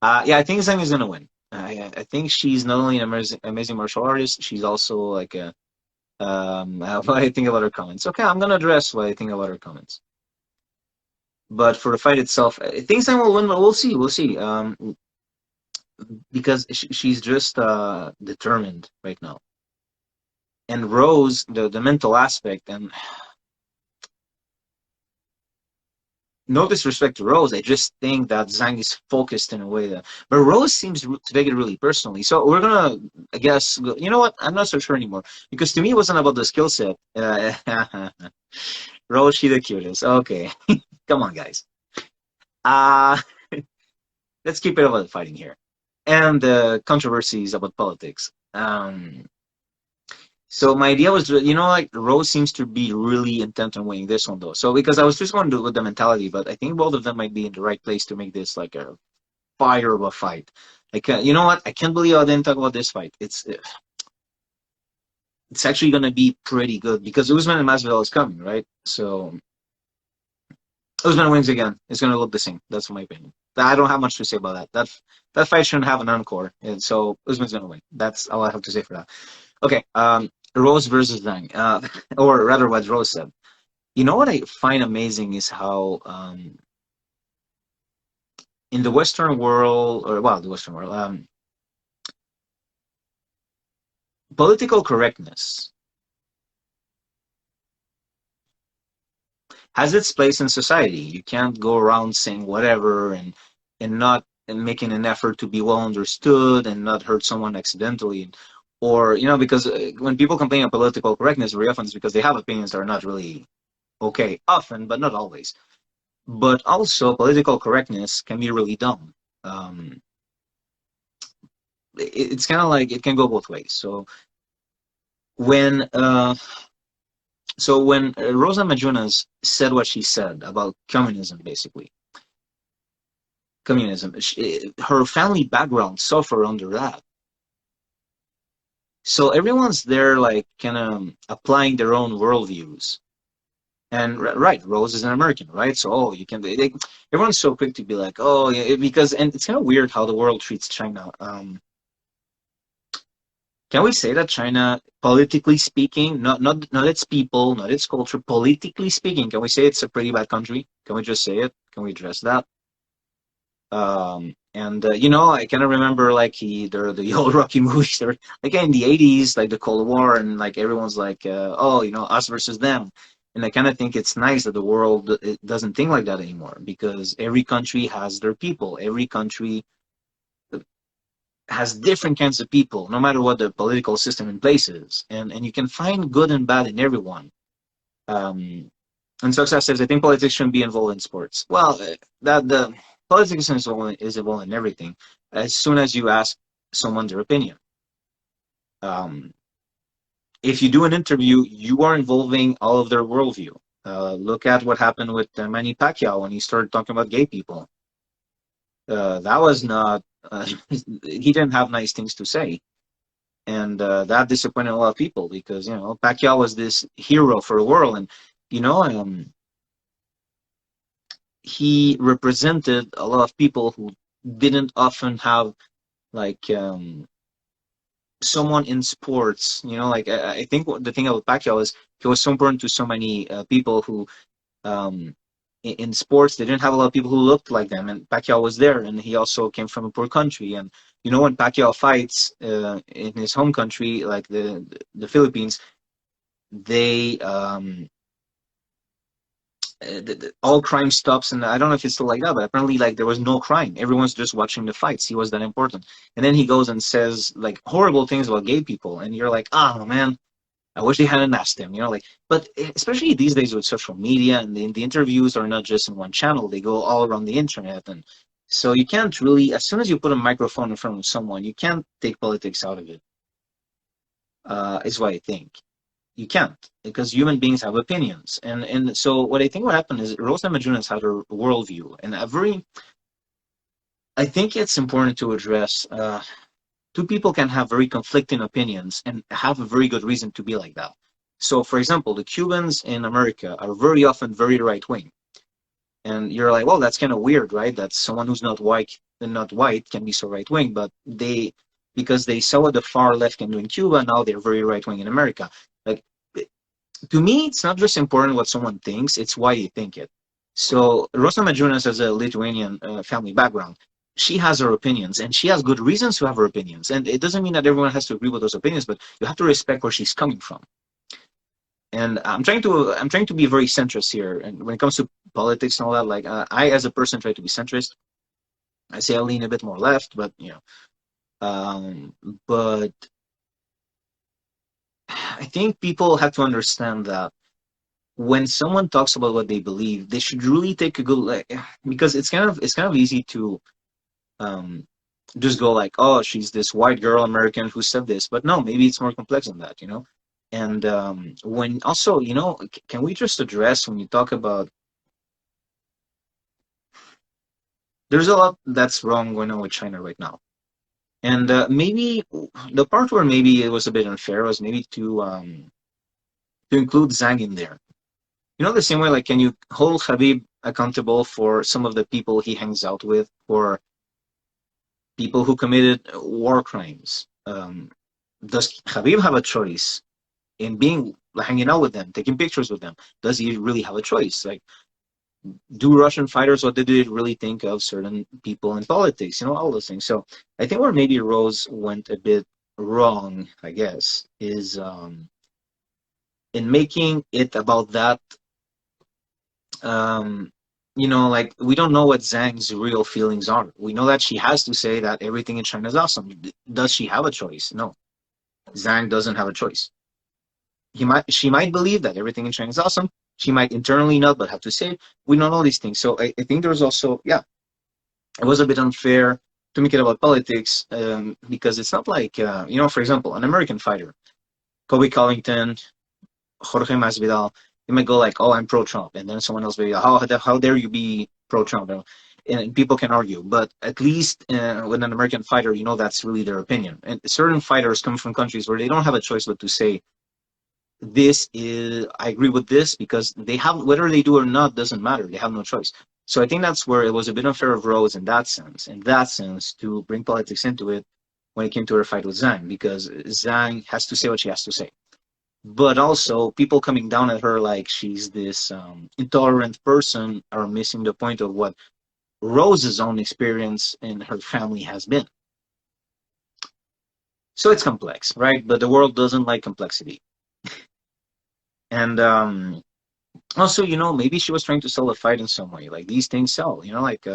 Yeah, I think Zhang is going to win. I think she's not only an amazing martial artist, she's also like a what I think about her comments. Okay, I'm gonna address what I think about her comments. But for the fight itself, I think Zhang will win, but we'll see. Because she's just determined right now. And Rose, the mental aspect, and no disrespect to Rose, I just think that Zhang is focused in a way that, but Rose seems to take it really personally. So we're gonna, I guess, you know what? I'm not so sure anymore because to me it wasn't about the skill set. Rose, she the cutest. Okay, come on, guys. Uh let's keep it about fighting here and the controversies about politics. So my idea was, like Rose seems to be really intent on winning this one though. So because I was just going to do with the mentality, but I think both of them might be in the right place to make this like a fire of a fight. Like, you know what? I can't believe I didn't talk about this fight. It's actually going to be pretty good because Usman and Masvidal is coming, right? So Usman wins again. It's going to look the same. That's my opinion. I don't have much to say about that. That fight shouldn't have an encore, and so Usman's going to win. That's all I have to say for that. Okay, Rose versus Zhang, or rather, what Rose said. You know what I find amazing is how in the Western world, the Western world, political correctness has its place in society. You can't go around saying whatever and not making an effort to be well understood and not hurt someone accidentally. Or, because when people complain of political correctness, very often it's because they have opinions that are not really okay, often, but not always. But also, political correctness can be really dumb. It's kind of like it can go both ways. So when Rosa Majunas said what she said about communism, basically, her family background suffered under that. So everyone's there, like, kind of applying their own worldviews. And right, Rose is an American, right? So you can. Everyone's so quick to be like, oh, yeah, because, and it's kind of weird how the world treats China. Can we say that China, politically speaking, not its people, not its culture, politically speaking, can we say it's a pretty bad country? Can we just say it? Can we address that? I kind of remember like the old Rocky movies, like in the 80s, like the Cold War, and like everyone's like, us versus them. And I kind of think it's nice that the world doesn't think like that anymore because every country has their people. Every country has different kinds of people, no matter what the political system in place is. And you can find good and bad in everyone. And Success says, I think politics shouldn't be involved in sports. Well, the politics is involved in everything as soon as you ask someone their opinion. If you do an interview, you are involving all of their worldview. Look at what happened with Manny Pacquiao when he started talking about gay people. That was not, he didn't have nice things to say. And that disappointed a lot of people because, Pacquiao was this hero for the world. And, he represented a lot of people who didn't often have like someone in sports. I think the thing about Pacquiao is he was so important to so many people who in sports they didn't have a lot of people who looked like them, and Pacquiao was there, and he also came from a poor country. And when Pacquiao fights in his home country, like the Philippines, they all crime stops, and I don't know if it's still like that, but apparently like there was no crime. Everyone's just watching the fights. He was that important. And then he goes and says like horrible things about gay people, and you're like, oh man, I wish they hadn't asked him, like, but especially these days with social media, and the interviews are not just in one channel, they go all around the internet. And so you can't really, as soon as you put a microphone in front of someone, you can't take politics out of it, is what I think. You can't, because human beings have opinions. And so what I think what happened is Rose Namajunas had a worldview, and I think it's important to address, two people can have very conflicting opinions and have a very good reason to be like that. So, for example, the Cubans in America are very often very right-wing. And you're like, well, that's kind of weird, right? That someone who's not white can be so right-wing, but because they saw what the far left can do in Cuba, now they're very right-wing in America. Like, to me, it's not just important what someone thinks, it's why they think it. So Rosa Majunas has a Lithuanian family background. She has her opinions, and she has good reasons to have her opinions. And it doesn't mean that everyone has to agree with those opinions, but you have to respect where she's coming from. And I'm trying to be very centrist here. And when it comes to politics and all that, like I, as a person, try to be centrist. I say I lean a bit more left, but but I think people have to understand that when someone talks about what they believe, they should really take a good look, because it's kind of easy to just go like, oh, she's this white girl American who said this, but no, maybe it's more complex than that, And when also, can we just address, when you talk about, there's a lot that's wrong going on with China right now, and maybe the part where maybe it was a bit unfair was maybe to include Zhang in there. The same way, like, can you hold Khabib accountable for some of the people he hangs out with, or people who committed war crimes? Does Khabib have a choice in hanging out with them, taking pictures with them? Does he really have a choice? Like, do Russian fighters, what did they really think of certain people in politics? All those things. So I think where maybe Rose went a bit wrong, I guess, is in making it about that. Like, we don't know what Zhang's real feelings are. We know that she has to say that everything in China is awesome. Does she have a choice? No. Zhang doesn't have a choice. She might believe that everything in China is awesome. She might internally not, but have to say, we don't know these things. So I think there's also, it was a bit unfair to make it about politics, because it's not like, for example, an American fighter, Kobe Covington, Jorge Masvidal, you might go like, oh, I'm pro-Trump, and then someone else will be, how dare you be pro-Trump? And people can argue, but at least with an American fighter, that's really their opinion. And certain fighters come from countries where they don't have a choice but to say, I agree with this, because they have, whether they do or not doesn't matter. They have no choice. So I think that's where it was a bit unfair of Rose in that sense, to bring politics into it when it came to her fight with Zhang, because Zhang has to say what she has to say. But also, people coming down at her like she's this intolerant person are missing the point of what Rose's own experience in her family has been. So it's complex, right? But the world doesn't like complexity. And also, maybe she was trying to sell a fight in some way. Like, these things sell, like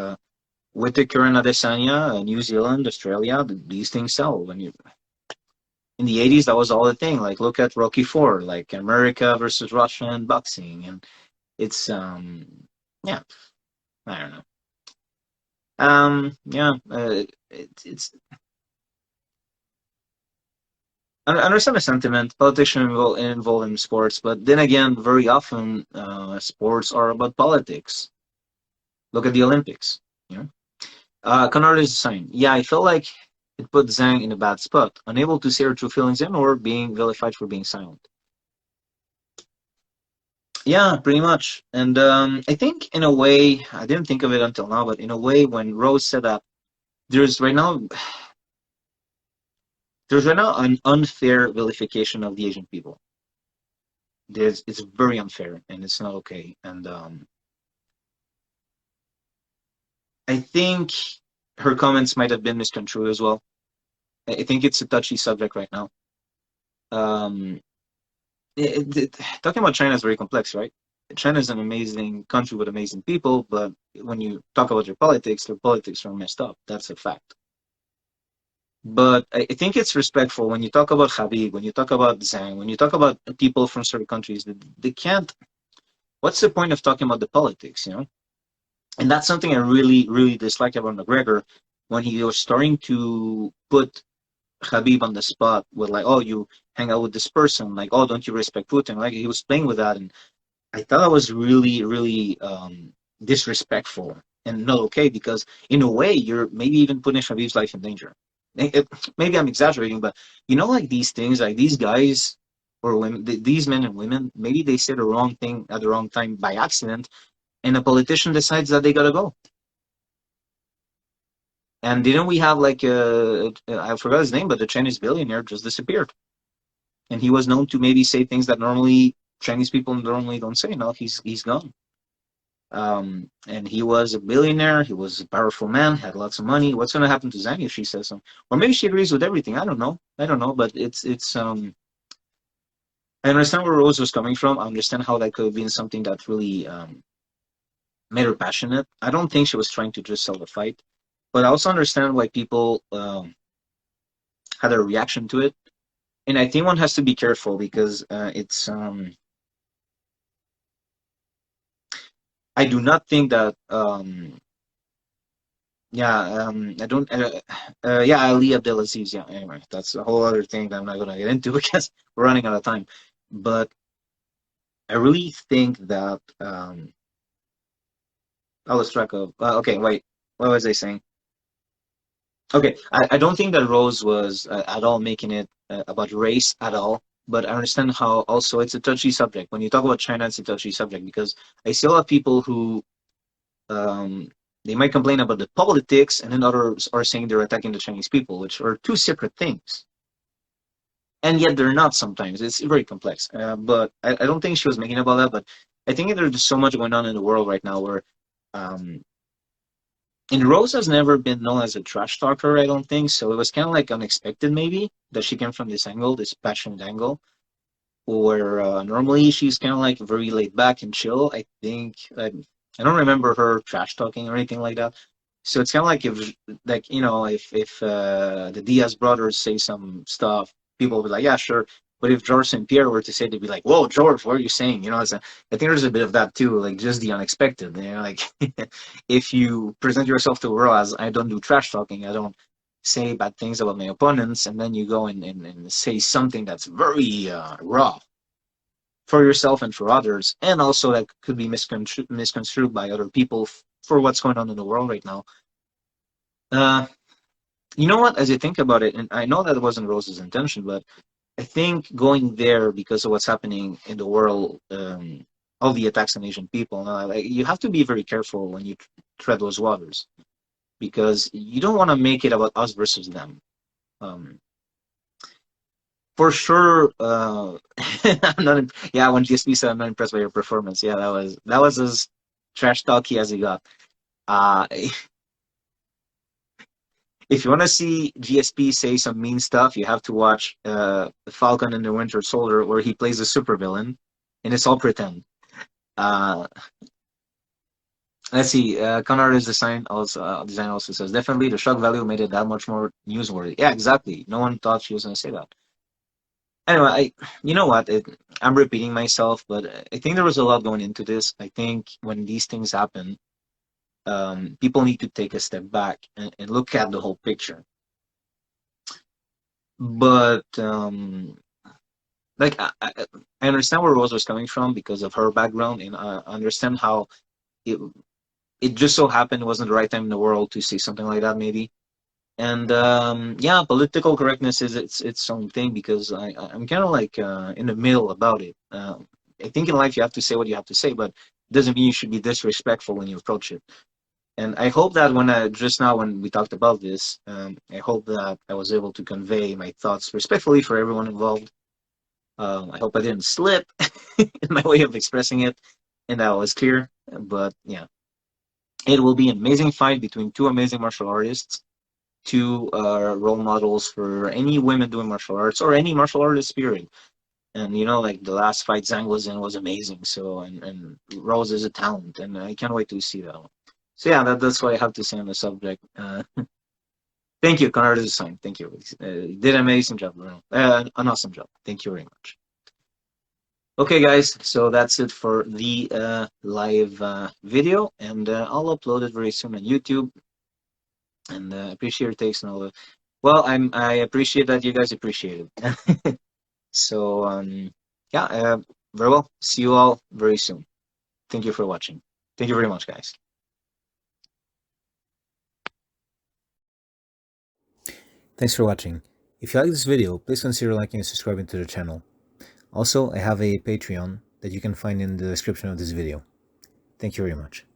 Whittaker and Adesanya, New Zealand, Australia, these things sell. In the 80s, that was all the thing. Like, look at Rocky IV, like America versus Russia in boxing. And it's, I don't know. It's I understand the sentiment. Politicians involved in sports, but then again, very often sports are about politics. Look at the Olympics. Conrad is saying, I felt like it put Zhang in a bad spot, unable to say her true feelings or being vilified for being silent. Yeah, pretty much. And I think in a way, I didn't think of it until now, but in a way, when Rose said that there's right now an unfair vilification of the Asian people. It's very unfair, and it's not okay. And I think her comments might have been misconstrued as well. I think it's a touchy subject right now. Talking about China is very complex, right? China is an amazing country with amazing people, but when you talk about their politics are messed up. That's a fact. But I think it's respectful when you talk about Habib, when you talk about Zhang, when you talk about people from certain countries, they can't. What's the point of talking about the politics, you know? And that's something I really, really dislike about McGregor when he was starting to put Habib on the spot with like, oh, you hang out with this person, like, oh, don't you respect Putin? Like he was playing with that, and I thought that was really, really disrespectful and not okay because in a way you're maybe even putting Habib's life in danger. Maybe I'm exaggerating, but you know, like these things, like these guys or women, these men and women, maybe they say the wrong thing at the wrong time by accident, and a politician decides that they gotta go. And didn't we have like I forgot his name, but the Chinese billionaire just disappeared, and he was known to maybe say things that normally Chinese people normally don't say. No, he's gone. And he was a billionaire. He was a powerful man, had lots of money. What's going to happen to Zanya if she says so? Or maybe she agrees with everything. I don't know. I don't know. But it's. I understand where Rose was coming from. I understand how that could have been something that really made her passionate. I don't think she was trying to just sell the fight, but I also understand why people had a reaction to it. And I think one has to be careful because it's. I do not think that yeah, I don't. Yeah, Ali Abdelaziz. Yeah, anyway, that's a whole other thing that I'm not gonna get into because we're running out of time. But I really think that I lost track of. Okay, wait. What was I saying? Okay, I don't think that Rose was at all making it about race at all. But I understand how also it's a touchy subject. When you talk about China, it's a touchy subject because I see a lot of people who um, they might complain about the politics, and then others are saying they're attacking the Chinese people, which are two separate things. And yet they're not sometimes. It's very complex. But I don't think she was making about that. But I think there's just so much going on in the world right now where, um, and Rose has never been known as a trash talker, I don't think. So it was kind of like unexpected, maybe, that she came from this angle, this passionate angle, where normally she's kind of like very laid back and chill. I think I don't remember her trash talking or anything like that. So it's kind of like if, like you know, if the Diaz brothers say some stuff, people will be like, yeah, sure. But if George and Pierre were to say, they'd be like, whoa, George, what are you saying? You know, I think there's a bit of that too, like just the unexpected. You know, like if you present yourself to the world as I don't do trash talking, I don't say bad things about my opponents, and then you go and say something that's very raw for yourself and for others, and also that could be misconstrued by other people for what's going on in the world right now. Uh, you know what? As I think about it, and I know that wasn't Rose's intention, but I think going there because of what's happening in the world, all the attacks on Asian people, like, you have to be very careful when you tread those waters because you don't want to make it about us versus them. Um, for sure, I'm not. Yeah, when GSP said I'm not impressed by your performance. Yeah, that was as trash talky as he got. Uh, if you want to see GSP say some mean stuff, you have to watch Falcon and the Winter Soldier, where he plays a supervillain, and it's all pretend. Uh, let's see. Conrad's design also says definitely the shock value made it that much more newsworthy. Yeah, exactly. No one thought she was going to say that. Anyway, you know what? I'm repeating myself, but I think there was a lot going into this. I think when these things happen, people need to take a step back and look at the whole picture. But like I understand where Rose was coming from because of her background, and I understand how it it just so happened it wasn't the right time in the world to say something like that, maybe. And yeah, political correctness is its own thing because I'm kind of like in the middle about it. I think in life you have to say what you have to say, but it doesn't mean you should be disrespectful when you approach it. And I hope that when just now when we talked about this, I hope that I was able to convey my thoughts respectfully for everyone involved. I hope I didn't slip in my way of expressing it, and that was clear. But yeah, it will be an amazing fight between two amazing martial artists, two role models for any women doing martial arts or any martial artist period. And like the last fight Zhang was in was amazing. So and Rose is a talent, and I can't wait to see that one. So yeah, that's what I have to say on the subject. Thank you, Conrad is sign. Thank you. You did an amazing job, Bruno. An awesome job. Thank you very much. Okay, guys, so that's it for the live video, and I'll upload it very soon on YouTube. And appreciate your takes and all that. Well, I appreciate that you guys appreciate it. So yeah, very well. See you all very soon. Thank you for watching. Thank you very much, guys. Thanks for watching. If you like this video, please consider liking and subscribing to the channel. Also, I have a Patreon that you can find in the description of this video. Thank you very much.